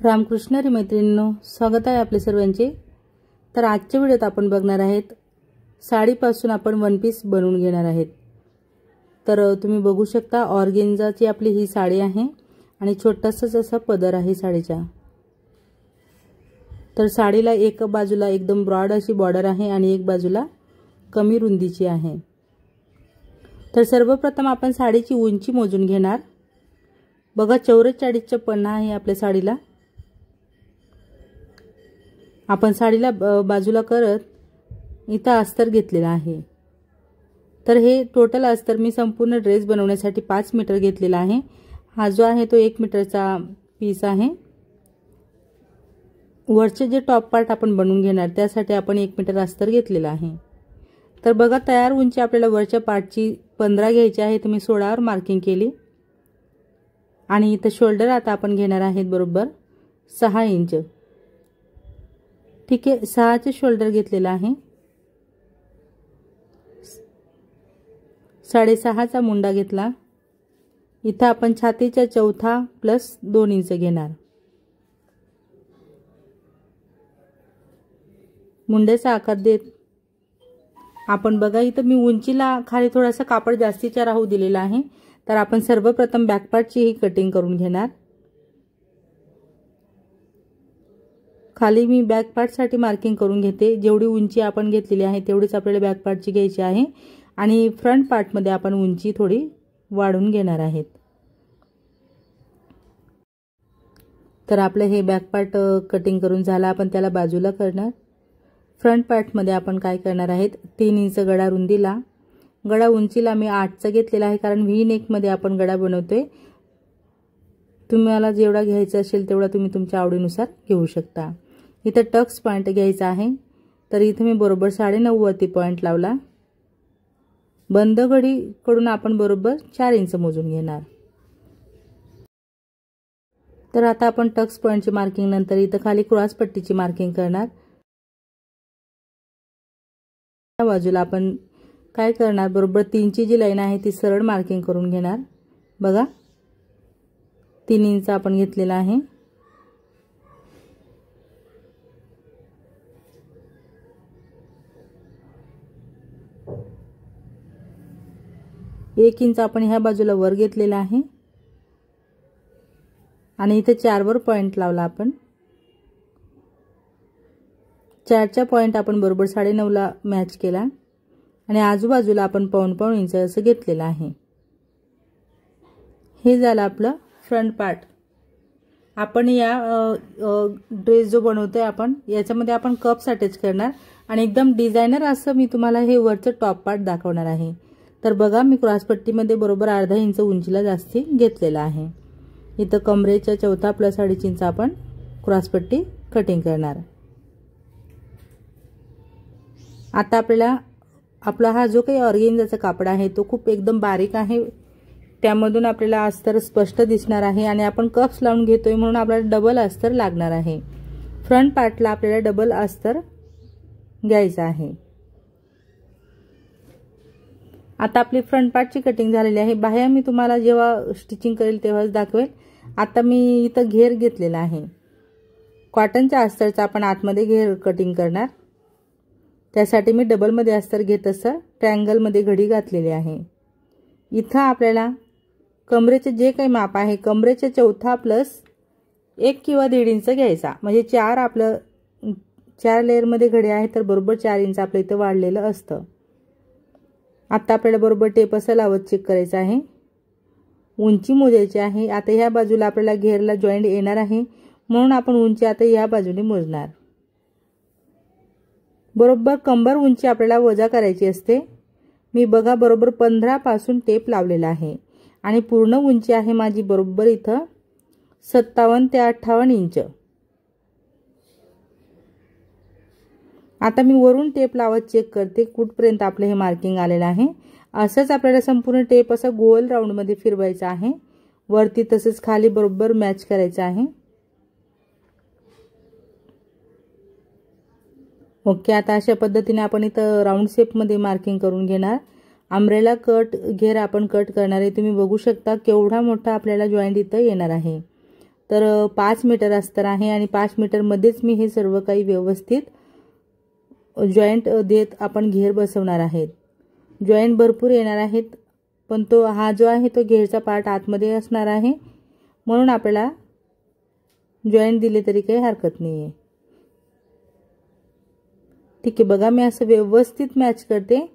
रामकृष्ण हरी मैत्रिणींनो, स्वागत आहे आपले सर्वांचे। तर आजच्या व्हिडिओत आपण बघणार आहेत साडीपासून आपण वन पीस बनवून घेणार आहेत। तर तुम्ही बघू शकता ऑर्गेन्झाची आपली ही साडी आहे आणि छोटासाच असा पदर आहे साडीचा। तर साडीला एक बाजूला एकदम ब्रॉड अशी बॉर्डर आहे आणि एक बाजूला कमी रुंदीची आहे। तर सर्वप्रथम आपण साडीची उंची मोजून घेणार। बघा 44 पन्ना आहे आपल्या साडीला। आपण साडीला बाजूला करत इथं अस्तर घेतलेला आहे। तर हे टोटल अस्तर मी संपूर्ण ड्रेस बनवण्यासाठी 5 मीटर घेतलेला आहे। हा जो आहे तो 1 मीटरचा पीस आहे। वरचे जे टॉप पार्ट आपण बनवून घेणार त्यासाठी आपण 1 मीटर अस्तर घेतलेला आहे। तर बघा तयार उंची आपल्याला वरच्या पार्टची 15 घ्यायची आहे। तुम्ही 16 वर मार्किंग केली आणि इथं शोल्डर आता आपण घेणार आहेत बरोबर 6 इंच। ठीक आहे, 6 चे शोल्डर घेतलेला आहे। 6.5 चा मुंडा घेतला। इथं आपण छातीचा चौथा प्लस 2 इंच घेणार। मुंड्याचा आकार देत आपण बघा इथं मी उंचीला खाली थोडासा कापड जास्तीचा राहू दिलेला आहे। तर आपण सर्वप्रथम बॅक पार्टची ही कटिंग करून घेणार। खाली मी बॅक पार्ट साठी मार्किंग करून घेते। जेवढी उंची आपण घेतलेली आहे तेवढीच आपल्याला बॅक पार्टची घ्यायची आहे आणि फ्रंट पार्ट मध्ये आपण उंची थोडी वाढवून घेणार आहेत। तर आपलं हे बॅक पार्ट कटिंग करून झाला, आपण त्याला बाजूला करणार। फ्रंट पार्ट मध्ये आपण काय करणार आहेत 3 इंच गळा रुंदीला, गळा उंचीला मी 8 चा घेतलेला आहे कारण व्ही नेक मध्ये आपण गळा बनवतोय। तुम्हाला जेवढा घ्यायचा असेल तेवढा तुम्ही तुमच्या आवडीनुसार घेऊ शकता। इथे टक्स पॉइंट घ्यायचा आहे। तर इथे मी बरोबर 9.5 वरती पॉइंट लावला। बंद घडी कडून आपण बरोबर 4 इंच मोजून घेणार। तर आता आपण टक्स पॉइंटची मार्किंग नंतर इथे खाली क्रॉस पट्टीची मार्किंग करणार। या बाजूला आपण काय करणार बरोबर 3 ची जी लाईन आहे ती सरळ मार्किंग करून घेणार। बघा 3 इंच आपण घेतलेला आहे। एक इंच आपण ह्या बाजूला वर घेतलेला आहे आणि इथे 4 वर पॉइंट लावला आपण। 4 चा पॉइंट आपण बरोबर 9.5 ला मॅच केला आणि आजूबाजूला आपण पाऊण इंच असं घेतलेलं आहे। हे झालं आपलं फ्रंट पार्ट। आपण या ड्रेस जो बनवतोय आपण याच्यामध्ये आपण कप्स अटॅच करणार आणि एकदम डिझायनर असं मी तुम्हाला हे वरचं टॉप पार्ट दाखवणार आहे। तर बघा मी क्रॉस पट्टीमध्ये बरोबर अर्धा इंच उंचीला जास्ती घेतलेला आहे। इथं कमरेच्या चौथा प्लस 2.5 इंच आपण क्रॉस पट्टी कटिंग करणार। आता आपल्याला आपला हा जो काही ऑर्गेन्झाचा कापड आहे तो खूप एकदम बारीक आहे, त्यामधून आपल्याला अस्तर स्पष्ट दिसणार आहे आणि आपण कप्स लावून घेतोय म्हणून आपल्याला डबल अस्तर लागणार आहे। फ्रंट पार्टला आपल्याला डबल अस्तर घ्यायचं आहे। आता आपली फ्रंट पार्टची कटिंग झालेली आहे। बाह्य मी तुम्हाला जेव्हा स्टिचिंग करेल तेव्हाच दाखवेल। आता मी इथं घेर घेतलेला आहे। कॉटनच्या अस्तरचा आपण आतमध्ये घेर कटिंग करणार। त्यासाठी मी डबल मध्ये अस्तर घेत असं ट्रायंगल मध्ये घडी घातलेली आहे। इथं आपल्याला कमरेचे जे काही माप आहे कमरेचे चौथा प्लस 1 किंवा 1.5 इंच घ्यायचा, म्हणजे 4 आपलं 4 लेयर मध्ये घडी आहे तर बरोबर 4 इंच आपलं इथं वाढलेलं असतं। आता आपल्याला बरोबर टेप असं लावत चेक करायचं आहे। उंची मोजायची आहे। आता ह्या बाजूला आपल्याला घेरला जॉईंट येणार आहे म्हणून आपण उंची आता ह्या बाजूने मोजणार। बरोबर कंबर उंची आपल्याला वजा करायची असते। मी बघा बरोबर 15 पासून टेप लावलेला आहे आणि पूर्ण उंची आहे माझी बरोबर इथं 57 ते 58 इंच। आता मी वरून टेप लावत चेक करते कुठपर्यंत आपलं हे मार्किंग आलेलं आहे। असंच आपल्याला संपूर्ण टेप असं गोल राऊंड मध्ये फिरवायचा आहे। वरती तसंच खाली बरोबर मॅच करायचं आहे। ओके, आता अशा पद्धतीने आपण इथं राऊंड शेप मध्ये मार्किंग करून घेणार। अम्ब्रेला कट घेर आपण कट करणार आहे। तुम्ही बघू शकता केवढा मोठा आपल्याला जॉईंट इथं येणार आहे। तर 5 मीटर अस्तर आहे आणि 5 मीटरमध्येच मी हे सर्व काही व्यवस्थित जॉईंट देत आपण घेर बसवणार आहेत। जॉईंट भरपूर येणार आहेत, पण तो हा जो आहे तो घेरचा पार्ट आतमध्ये असणार आहे, म्हणून आपल्याला जॉईंट दिले तरी काही हरकत नाही आहे। ठीक आहे, बघा मी असं व्यवस्थित मॅच करते।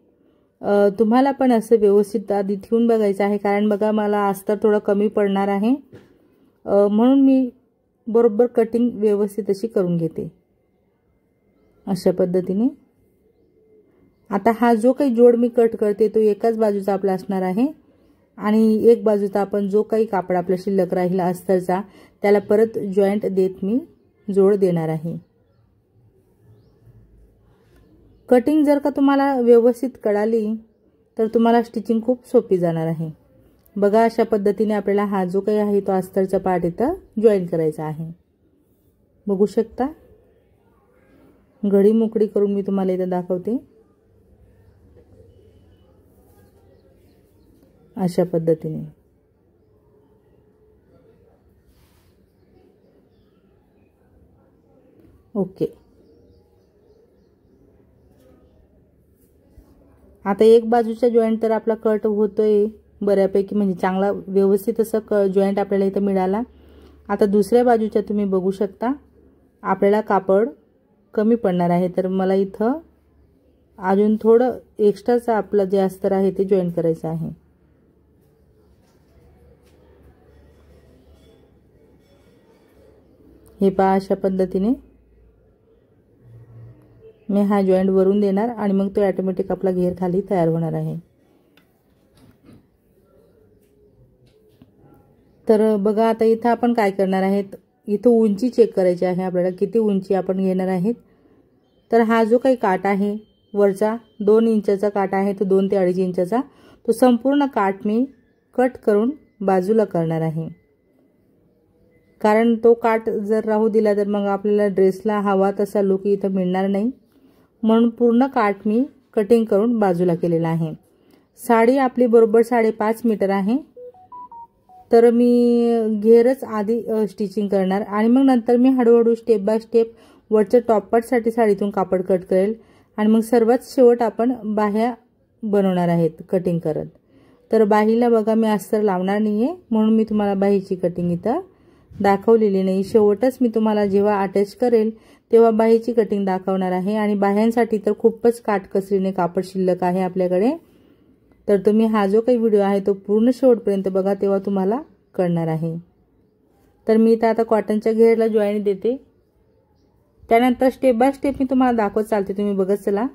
तुम्हाला पण असं व्यवस्थित आधी ठेवून बघायचं आहे, कारण बघा मला अस्तर थोडं कमी पडणार आहे, म्हणून मी बरोबर कटिंग व्यवस्थित अशी करून घेते अशा पद्धतीने। आता हा जो काही जोड मी कट करते तो एकाच बाजूचा आपला असणार आहे आणि एक बाजूचा आपण जो काही कापड आपला शिल्लक राहिला अस्तरचा त्याला परत जॉईंट देत मी जोड देणार आहे। कटिंग जर का तुम्हाला व्यवस्थित कळाली तर तुम्हाला स्टिचिंग खूप सोपी जाणार आहे। बघा अशा पद्धतीने आपल्याला हा जो काही आहे तो अस्तरचा पार्ट इथं जॉईन करायचा आहे। बघू शकता, घडी मोकळी करून मी तुम्हाला इथं दाखवते अशा पद्धतीने। ओके, आता एक बाजूचा जॉईंट तर आपला कट होतोय बऱ्यापैकी, म्हणजे चांगला व्यवस्थित असं जॉईंट आपल्याला इथं मिळाला। आता दुसऱ्या बाजूच्या तुम्ही बघू शकता आपल्याला कापड कमी पडणार आहे, तर मला इथं अजून थोडं एक्स्ट्राचं आपलं जे अस्तर आहे ते जॉईन करायचं आहे। हे पहा अशा पद्धतीने मी हा जॉईंट वरून देणार आणि मग तो ऑटोमॅटिक आपला घेर खाली तयार होणार आहे। तर बघा आता इथं आपण काय करणार आहेत, इथं उंची चेक करायची आहे आपल्याला, किती उंची आपण घेणार आहेत। तर हा जो काही काठ आहे वरचा 2 इंचाचा काठ आहे, तो 2 ते 2.5 इंचाचा, तो संपूर्ण काठ मी कट करून बाजूला करणार आहे। कारण तो काठ जर राहू दिला तर मग आपल्याला ड्रेसला हवा तसा लुक इथं मिळणार नाही, म्हणून पूर्ण काठ मी कटिंग करून बाजूला केलेला आहे। साडी आपली बरोबर 5.5 मीटर आहे, तर मी घेरच आधी स्टिचिंग करणार आणि मग नंतर मी हळूहळू स्टेप बाय स्टेप वरच्या टॉप पार्टसाठी साडीतून कापड कट करेल आणि मग सर्वात शेवट आपण बाह्या बनवणार आहेत कटिंग करत। तर बाहीला बघा मी अस्तर लावणार नाहीये, म्हणून मी तुम्हाला बाहीची कटिंग इथं दाखवलेली नाही। शेवटच मी तुम्हाला जेव्हा अटॅच करेल तेव्हा बाहीची कटिंग दाखवणार आहे। आणि बाह्यांसाठी तर खूपच काटकसरीने कापड शिल्लक आहे आपल्याकडे, तर तुम्ही हा जो काही व्हिडिओ आहे तो पूर्ण शेवटपर्यंत बघा, तेव्हा तुम्हाला कळणार आहे। तर मी इथं आता कॉटनच्या घेरला जॉईन देते, त्यानंतर स्टेप बाय स्टेप मी तुम्हाला दाखवत चालते, तुम्ही बघत चला।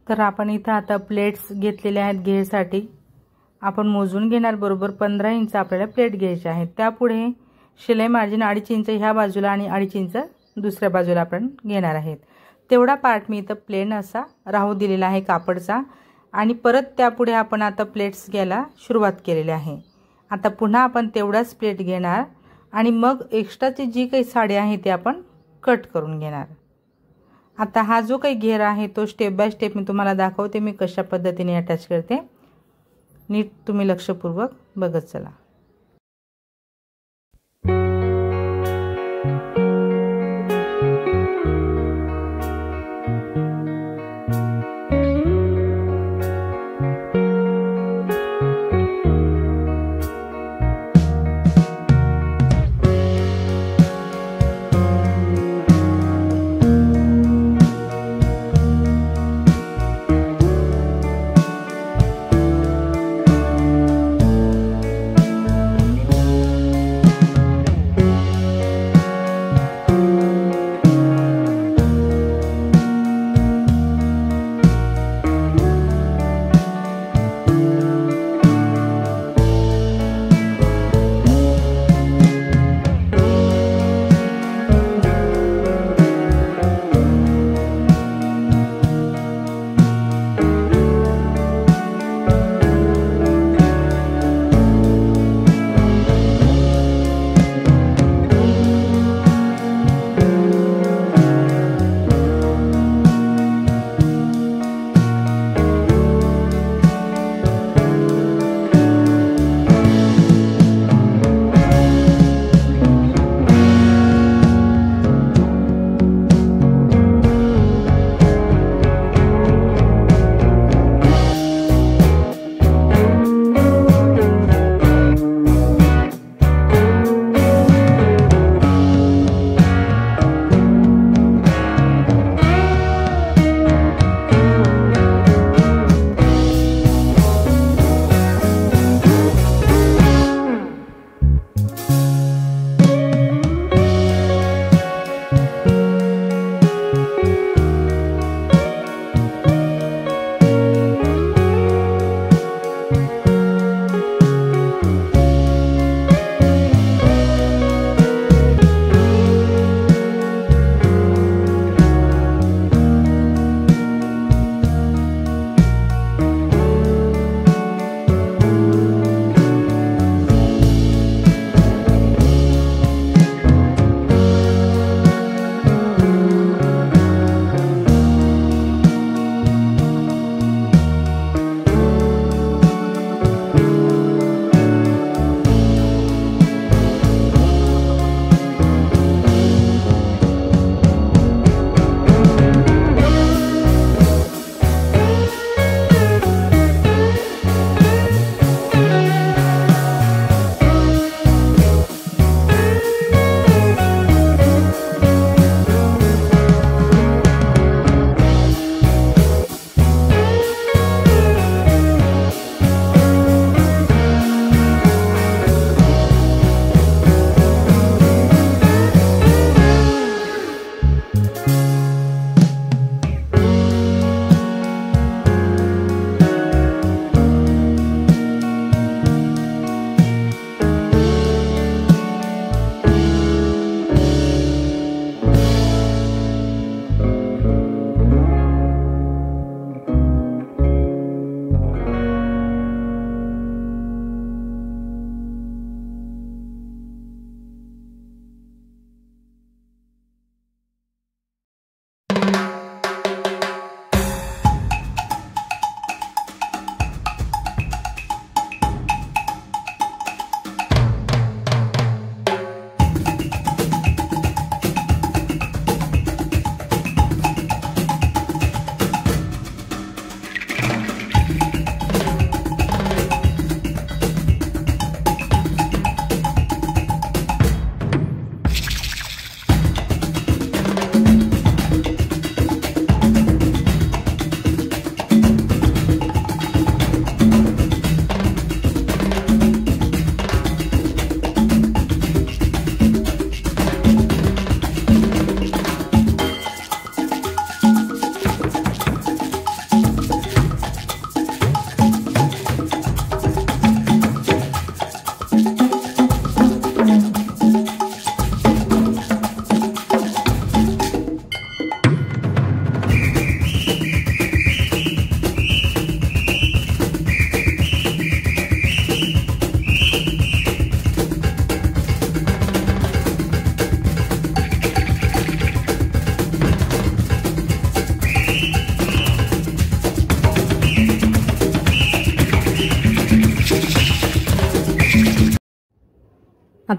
तर आपण इथं आता प्लेट्स घेतलेल्या आहेत घेरसाठी. आपण मोजून घेणार. बरोबर 15 इंच आपल्याला प्लेट घ्यायची आहे. त्यापुढे शिलाई मार्जिन 2.5 इंच ह्या बाजूला आणि 2.5 इंच दुसऱ्या बाजूला आपण घेणार आहेत. तेवढा पार्ट मी इथं प्लेन असा राहू दिलेला आहे कापडचा. आणि परत त्यापुढे आपण आता प्लेट्स घ्यायला सुरुवात केलेली आहे. आता पुन्हा आपण तेवढाच प्लेट घेणार आणि मग एक्स्ट्राची जी काही साडी आहे ती आपण कट करून घेणार. आता हा जो काही घेर आहे तो स्टेप बाय स्टेप मी तुम्हाला दाखवते मी कशा पद्धतीने अटॅच करते. नीट तुम्ही लक्षपूर्वक बघत चला.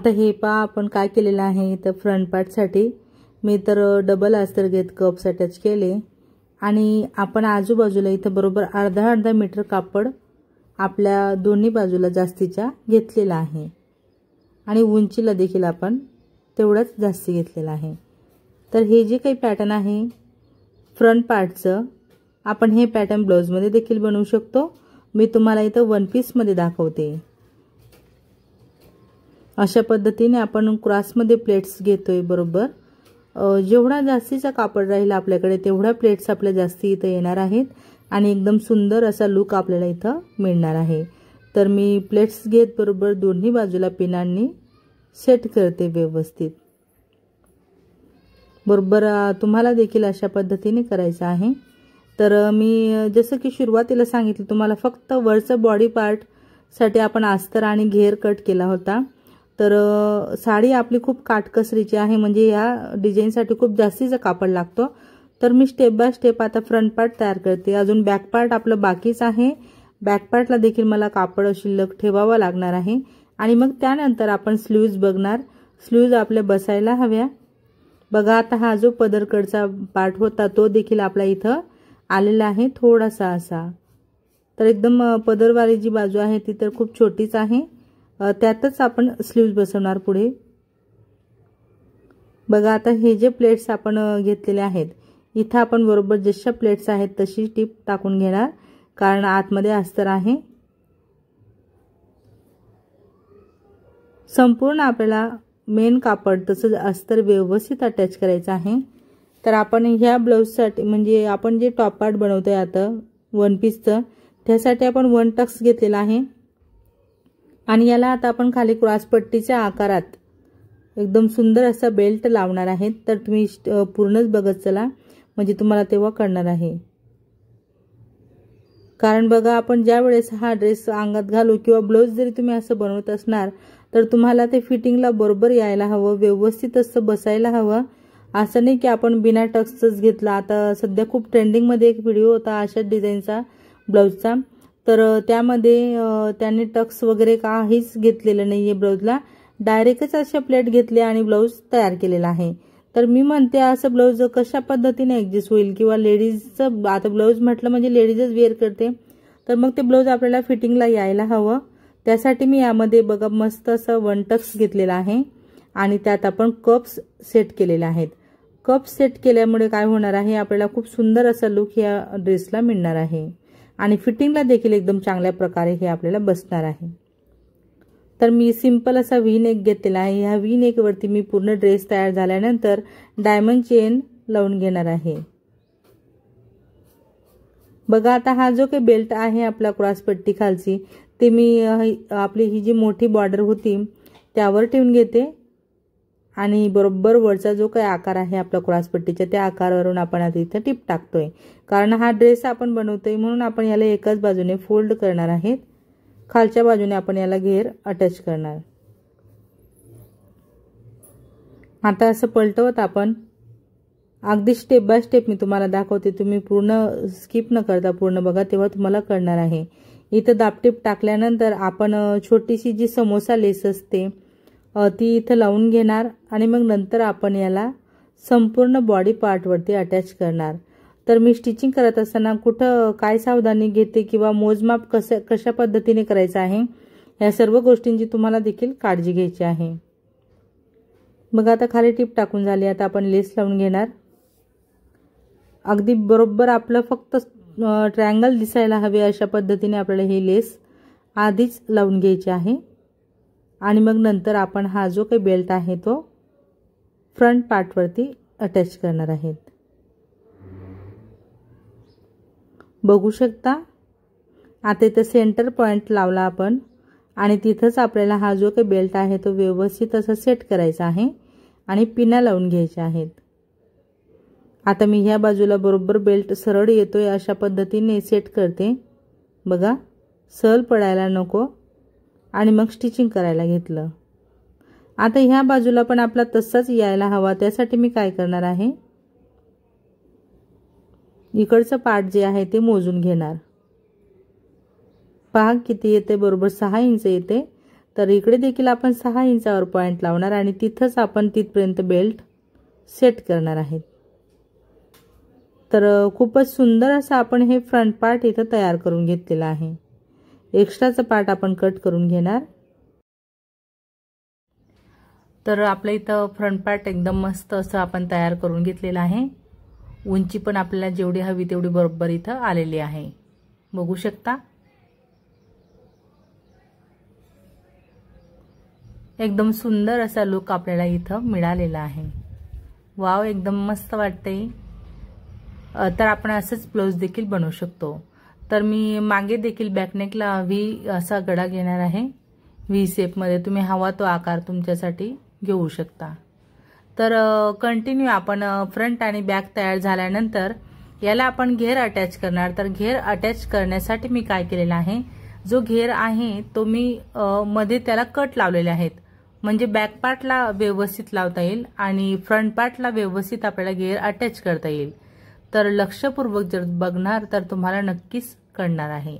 आता हे पहा आपण काय केलेलं आहे, तर फ्रंट पार्टसाठी मी तर डबल अस्तर घेत कप्स अटॅच केले आणि आपण आजूबाजूला इथं बरोबर अर्धा मीटर कापड आपल्या दोन्ही बाजूला जास्तीच्या घेतलेला आहे आणि उंचीला देखील आपण तेवढाच जास्ती घेतलेला आहे। तर हे जे काही पॅटर्न आहे फ्रंट पार्टचं, आपण हे पॅटर्न ब्लाउजमध्ये देखील बनवू शकतो। मी तुम्हाला इथं वन पीसमध्ये दाखवते। अशा पद्धतीने आपण क्रॉसमध्ये प्लेट्स घेतोय बरोबर। जेवढा जास्तीचा कापड राहील आपल्याकडे तेवढा प्लेट्स आपल्या जास्ती इथं येणार आहेत आणि एकदम सुंदर असा लुक आपल्याला इथं मिळणार आहे। तर मी प्लेट्स घेत बरोबर दोन्ही बाजूला पिनांनी सेट करते व्यवस्थित। बरोबर तुम्हाला देखील अशा पद्धतीने करायचं आहे। तर मी जसं की सुरुवातीला सांगितलं तुम्हाला, फक्त वरचं बॉडी पार्ट साठी आपण अस्तर आणि घेर कट केला होता। तर साडी आपली खूप काटकसरीची आहे, म्हणजे या डिझाईनसाठी खूप जास्तीचा कापड लागतो। तर मी स्टेप बाय स्टेप आता फ्रंट पार्ट तयार करते। अजून बॅक पार्ट आपलं बाकीच आहे। बॅक पार्टला देखील मला कापड शिल्लक ठेवावा लागणार आहे आणि मग त्यानंतर आपण स्लीव्ज बघणार। स्लीव्ज आपल्या बसायला हव्या। बघा आता हा जो पदरकडचा पार्ट होता तो देखील आपला इथं आलेला आहे थोडासा असा। तर एकदम पदरवाली जी बाजू आहे ती तर खूप छोटीच आहे, त्यातच आपण स्लीव्ज बसवणार पुढे। बघा आता हे जे प्लेट्स आपण घेतलेले आहेत इथं आपण बरोबर जशा प्लेट्स आहेत तशी टीप टाकून घेणार, कारण आतमध्ये अस्तर आहे। संपूर्ण आपल्याला मेन कापड तसंच अस्तर व्यवस्थित अटॅच करायचं आहे। तर आपण ह्या ब्लाउजसाठी म्हणजे आपण जे टॉप पार्ट बनवतोय आता वन पीसचं, त्यासाठी आपण वन टक्स घेतलेला आहे आणि याला आता आपण खाली क्रॉस पट्टीच्या आकारात एकदम सुंदर असा बेल्ट लावणार आहे। तर तुम्ही पूर्णच बघत चला, म्हणजे तुम्हाला तेव्हा कळणार आहे। कारण बघा आपण ज्या वेळेस हा ड्रेस अंगात घालू किंवा ब्लाउज जरी तुम्ही असं बनवत असणार तर तुम्हाला ते फिटिंगला बरोबर यायला हवं, व्यवस्थित असं बसायला हवं। असं नाही की आपण बिना टक्सच घेतला। आता सध्या खूप ट्रेंडिंगमध्ये एक व्हिडिओ होता अशा डिझाईनचा ब्लाउजचा, तर त्यामध्ये त्यांनी टक्स वगैरे काहीच घेतलेलं नाहीये ब्लाउजला, डायरेक्टच अशा प्लेट घेतल्या आणि ब्लाउज तयार केलेला आहे। तर मी म्हणते असं ब्लाउज कशा पद्धतीने ऍडजस्ट होईल, किंवा लेडीजचं आता ब्लाउज म्हटलं म्हणजे लेडीजच वेअर करते, तर मग ते ब्लाउज आपल्याला फिटिंगला यायला हवं। त्यासाठी मी यामध्ये बघा मस्त असं वन टक्स घेतलेला आहे आणि त्यात आपण कप्स सेट केलेले आहेत। कप्स सेट केल्यामुळे काय होणार आहे, आपल्याला खूप सुंदर असा लुक या ड्रेसला मिळणार आहे आणि फिटिंगला देखील एकदम चांगल्या प्रकारे हे आपल्याला बसणार आहे। तर मी सिंपल असा व्ही नेक घेतलेला आहे। ह्या व्ही नेक वरती मी पूर्ण ड्रेस तयार झाल्यानंतर डायमंड चेन लावून घेणार आहे। बघा आता हा जो काही बेल्ट आहे आपला क्रॉस पट्टी खालची, ते मी आपली ही जी मोठी बॉर्डर होती त्यावर ठेवून घेते आणि बरोबर वरचा जो काही आकार आहे आपला क्रॉस पट्टीच्या त्या आकारावरून आपण आता इथे टिप टाकतोय, कारण हा ड्रेस आपण बनवतोय म्हणून आपण याला एकाच बाजूने फोल्ड करणार आहेत। खालच्या बाजूने आपण याला घेर अटॅच करणार। आता असं पलटवत आपण अगदी स्टेप बाय स्टेप मी तुम्हाला दाखवते, तुम्ही पूर्ण स्किप न करता पूर्ण बघा, तेव्हा तुम्हाला कळणार आहे। इथं दाबटीप टाकल्यानंतर आपण छोटीशी जी समोसा लेस असते ती इथं लावून घेणार आणि मग नंतर आपण याला संपूर्ण बॉडी पार्ट वरती अटॅच करणार। तर मी स्टिचिंग करत असताना कुठं काय सावधानी घेते किंवा मोजमाप कशा पद्धतीने करायचं आहे या सर्व गोष्टींची तुम्हाला देखील काळजी घ्यायची आहे। मग आता खाली टिप टाकून झाली, आता आपण लेस लावून घेणार। अगदी बरोबर आपलं फक्त ट्रायंगल दिसायला हवे अशा पद्धतीने आपल्याला ही लेस आधीच लावून घ्यायची आहे आणि मग नंतर आपण हा जो काही बेल्ट आहे तो फ्रंट पार्ट वरती अटॅच करणार आहेत। बघू शकता आता इथे सेंटर पॉइंट लावला आपण आणि तिथंच आपल्याला हा जो काही बेल्ट आहे तो व्यवस्थित असा सेट करायचा आहे आणि पिना लावून घ्यायच्या आहेत। आता मी ह्या बाजूला बरोबर बेल्ट सरळ येतोय अशा पद्धतीने सेट करते, बघा सहल पडायला नको आणि मग स्टिचिंग करायला घेतलं। आता ह्या बाजूला पण आपला तसाच यायला हवा, त्यासाठी मी काय करणार आहे, इकडचं पार्ट जे आहे ते मोजून घेणार। पहा किती येते, बरोबर 6 इंच येते। तर इकडे देखील आपण 6 इंचावर पॉइंट लावणार आणि तिथंच आपण तिथपर्यंत बेल्ट सेट करणार आहेत। तर खूपच सुंदर असं आपण हे फ्रंट पार्ट इथं तयार करून घेतलेला आहे। एक्स्ट्राचा पार्ट आपण कट करून घेणार। तर आपल्या इथं फ्रंट पार्ट एकदम मस्त असं आपण तयार करून घेतलेला आहे। उंची पण आपल्याला जेवढी हवी तेवढी बरोबर इथं आलेली आहे, बघू शकता। एकदम सुंदर असा लुक आपल्याला इथं मिळालेला आहे। वाव, एकदम मस्त वाटते। तर आपण असंच ब्लाउज देखील बनवू शकतो। तर मी मागे देखील बॅकनेकला व्ही असा गळा घेणार आहे। व्ही शेप मध्ये तुम्ही हवा तो आकार तुमच्यासाठी घेऊ शकता। तर कंटिन्यू आपण फ्रंट आणि बॅक तयार झाल्यानंतर याला आपण घेर अटॅच करणार। तर घेर अटॅच करण्यासाठी मी काय केलेलं आहे, जो घेर आहे तो मी मध्ये त्याला कट लावलेले आहेत, म्हणजे बॅक पार्टला व्यवस्थित लावता येईल आणि फ्रंट पार्टला व्यवस्थित आपल्याला घेर अटॅच करता येईल। तर लक्षपूर्वक जर बघणार तर तुम्हाला नक्कीच कळणार आहे।